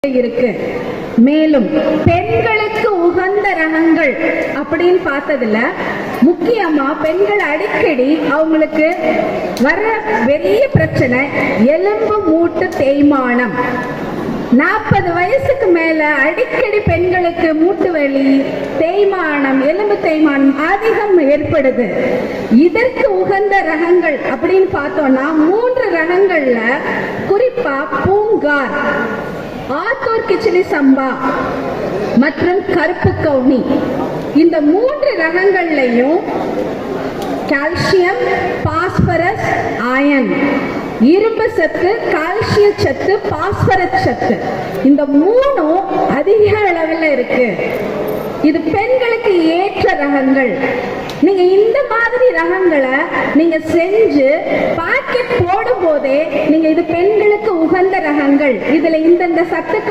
இருக்கு. மேலும் பெண்களுக்கு உகந்த ரகங்கள் அப்படின்னு பார்த்ததுல முக்கியமா பெண்கள் அடிக்கடி அவங்களுக்கு வர பெரிய பிரச்சனை எலும்பு மூட்டு தேய்மானம். 40 வயசுக்கு மேல அடிக்கடி பெண்களுக்கு மூட்டு வலி, தேய்மானம், எலும்பு தேய்மானம் அதிகம் ஏற்படுது. இதற்கு உகந்த ரகங்கள் அப்படின்னு பார்த்தோம்னா 3 ரகங்கள்ல குறிப்பா பூங்கார், ஆத்தூர் கிச்சிலி சம்பா மற்றும் கருப்பு கவுனி, இந்த 3 ரகங்கள்லையும் கால்சியம், பாஸ்பரஸ், அயன், இரும்பு சத்து, கால்சிய சத்து, பாஸ்பரஸ் சத்து, இந்த 3ம் அதிக அளவில் இருக்கு. இது பெண்களுக்கு ஏற்ற ரகங்கள். நீங்க இந்த மாதிரி ரகங்களை நீங்க செஞ்சு பாக்கெட் போடும் போதே நீங்க இது பெண்களுக்கு உகந்த ரகங்கள், இதுல இந்தந்த சத்துக்கள்